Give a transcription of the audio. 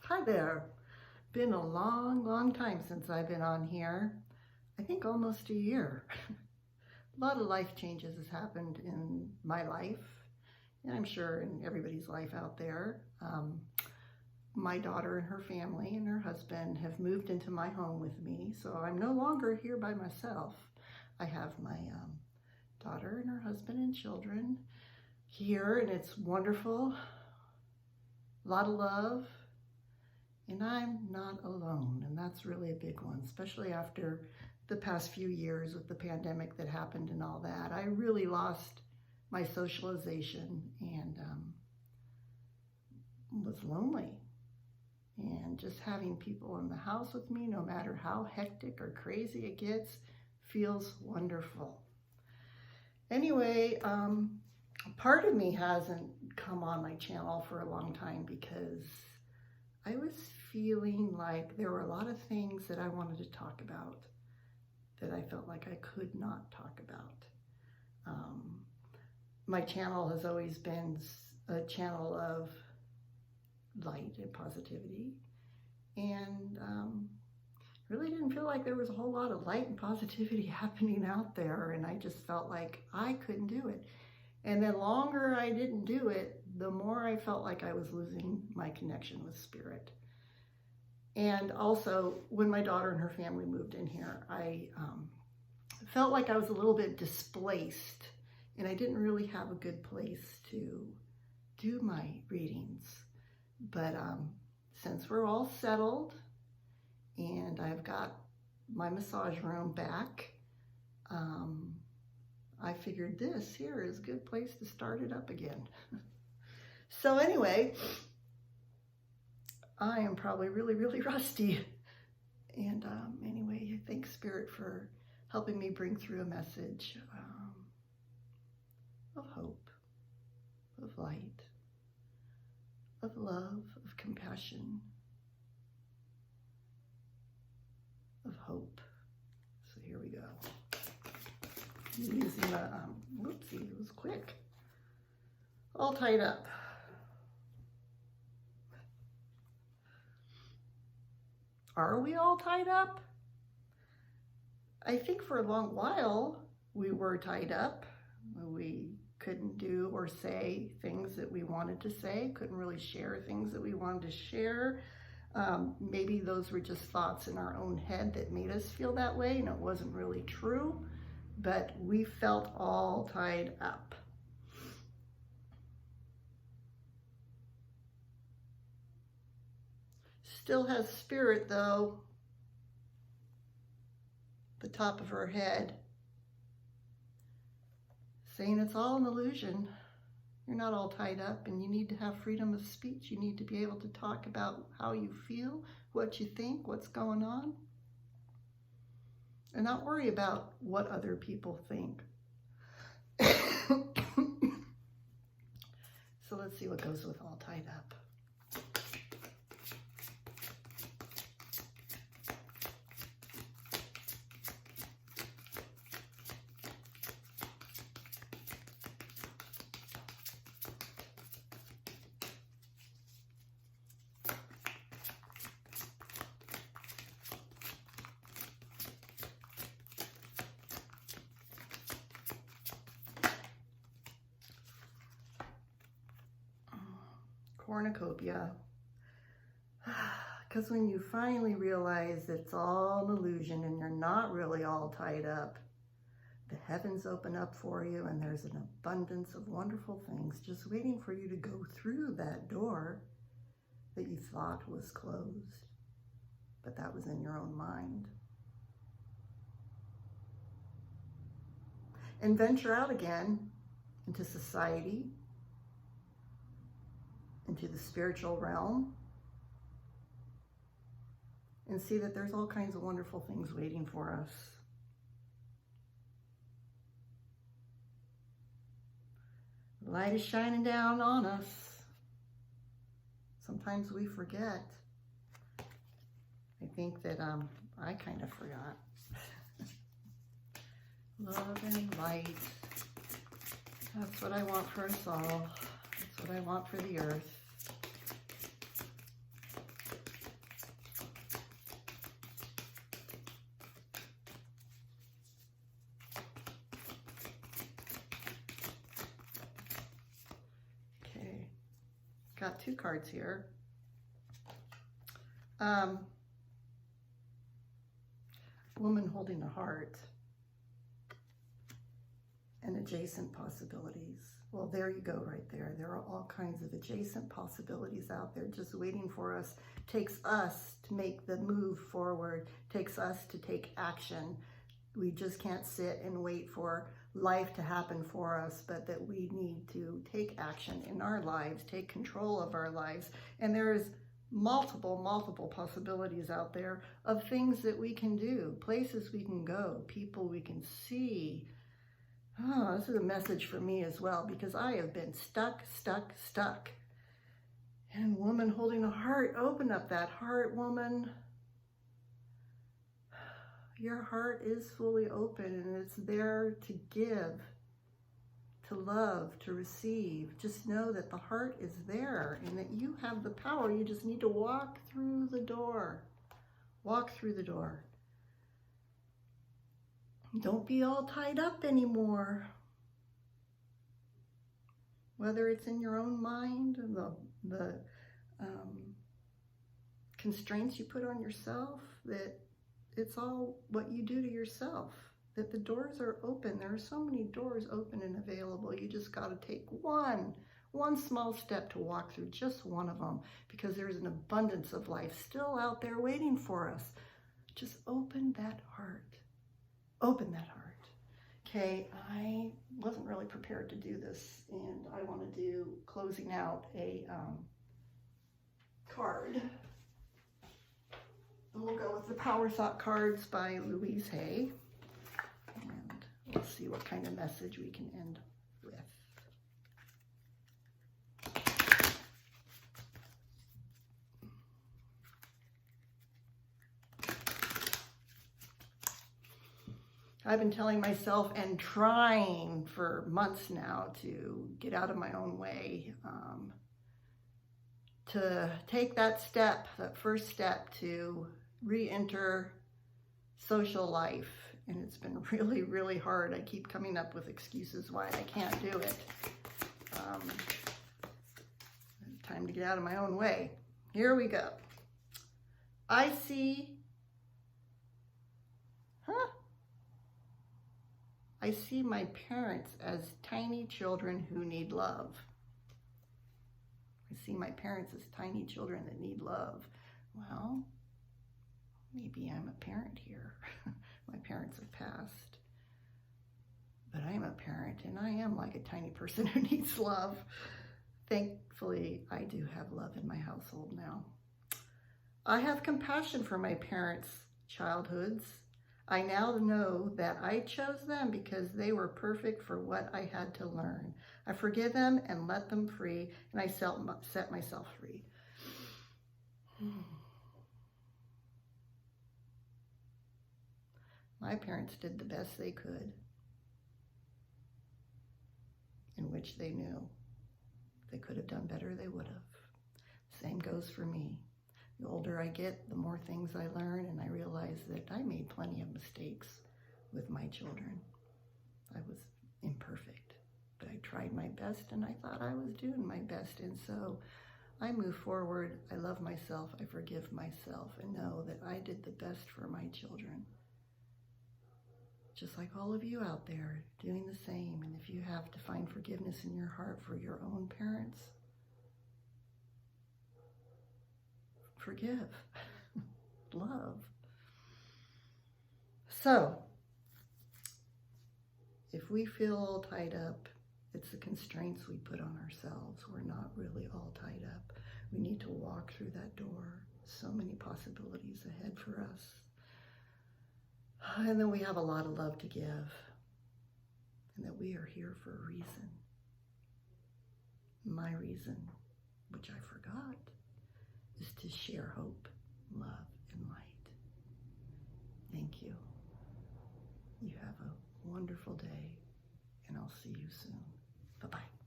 Hi there. Been a long time since I've been on here. I think almost a year. A lot of life changes has happened in my life, and I'm sure in everybody's life out there. My daughter and her family and her husband have moved into my home with me, so I'm no longer here by myself. I have my daughter and her husband and children here, and it's wonderful. A lot of love. And I'm not alone, and that's really a big one, especially after the past few years with the pandemic that happened and all that. I really lost my socialization and was lonely. And just having people in the house with me, no matter how hectic or crazy it gets, feels wonderful. Anyway, part of me hasn't come on my channel for a long time because I was feeling like there were a lot of things that I wanted to talk about that I felt like I could not talk about. My channel has always been a channel of light and positivity, and really didn't feel like there was a whole lot of light and positivity happening out there, and I just felt like I couldn't do it. And the longer I didn't do it, the more I felt like I was losing my connection with spirit. And also, when my daughter and her family moved in here, I felt like I was a little bit displaced, and I didn't really have a good place to do my readings. But since we're all settled, and I've got my massage room back, I figured this here is a good place to start it up again. So anyway, I am probably really rusty. And anyway, I thank Spirit for helping me bring through a message of hope, of light, of love, of compassion, of hope. So here we go. I'm using a, whoopsie, it was quick. All tied up. Are we all tied up? I think for a long while we were tied up. We couldn't do or say things that we wanted to say, couldn't really share things that we wanted to share. Maybe those were just thoughts in our own head that made us feel that way, and it wasn't really true, but we felt all tied up. Still has Spirit, though, the top of her head, saying it's all an illusion. You're not all tied up, and you need to have freedom of speech. You need to be able to talk about how you feel, what you think, what's going on, and not worry about what other people think. So let's see what goes with all tied up. Cornucopia. Because when you finally realize it's all an illusion and you're not really all tied up, the heavens open up for you, and there's an abundance of wonderful things just waiting for you to go through that door that you thought was closed, but that was in your own mind. And venture out again into society, into the spiritual realm, and see that there's all kinds of wonderful things waiting for us. The light is shining down on us. Sometimes we forget. I think that I kind of forgot. Love and light. That's what I want for us all. That's what I want for the earth. got two cards here. Woman holding a heart and adjacent possibilities. Well, there you go right there. There are all kinds of adjacent possibilities out there just waiting for us. Takes us to make the move forward, takes us to take action. We just can't sit and wait for life to happen for us, but that we need to take action in our lives, take control of our lives. And there's multiple possibilities out there of things that we can do, places we can go, people we can see. Oh, this is a message for me as well, because I have been stuck. And woman holding a heart, open up that heart, woman. Your heart is fully open and it's there to give, to love, to receive. Just know that the heart is there and that you have the power. You just need to walk through the door. Walk through the door. Don't be all tied up anymore. Whether it's in your own mind, the constraints you put on yourself, that it's all what you do to yourself, that the doors are open. There are so many doors open and available. You just got to take one small step to walk through just one of them, because there's an abundance of life still out there waiting for us. Just open that heart. Open that heart. Okay, I wasn't really prepared to do this, and I want to do closing out a card. And we'll go with the Power Thought cards by Louise Hay. And we'll see what kind of message we can end with. I've been telling myself and trying for months now to get out of my own way, to take that step, that first step to re-enter social life. And it's been really hard. I keep coming up with excuses why I can't do it. Time to get out of my own way. Here we go. I see my parents as tiny children who need love. I see my parents as tiny children that need love. Well, maybe I'm a parent here. My parents have passed. But I am a parent, and I am like a tiny person who needs love. Thankfully, I do have love in my household now. I have compassion for my parents' childhoods. I now know that I chose them because they were perfect for what I had to learn. I forgive them and let them free, and I set myself free. My parents did the best they could, in which they knew. If they could have done better, they would have. Same goes for me. The older I get, the more things I learn, and I realize that I made plenty of mistakes with my children. I was imperfect, but I tried my best, and I thought I was doing my best. And so I move forward. I love myself. I forgive myself, and know that I did the best for my children. Just like all of you out there doing the same. And if you have to find forgiveness in your heart for your own parents, forgive, love. So, if we feel all tied up, it's the constraints we put on ourselves. We're not really all tied up. We need to walk through that door. So many possibilities ahead for us. And then we have a lot of love to give. And that we are here for a reason. My reason, which I forgot, is to share hope, love, and light. Thank you. You have a wonderful day, and I'll see you soon. Bye-bye.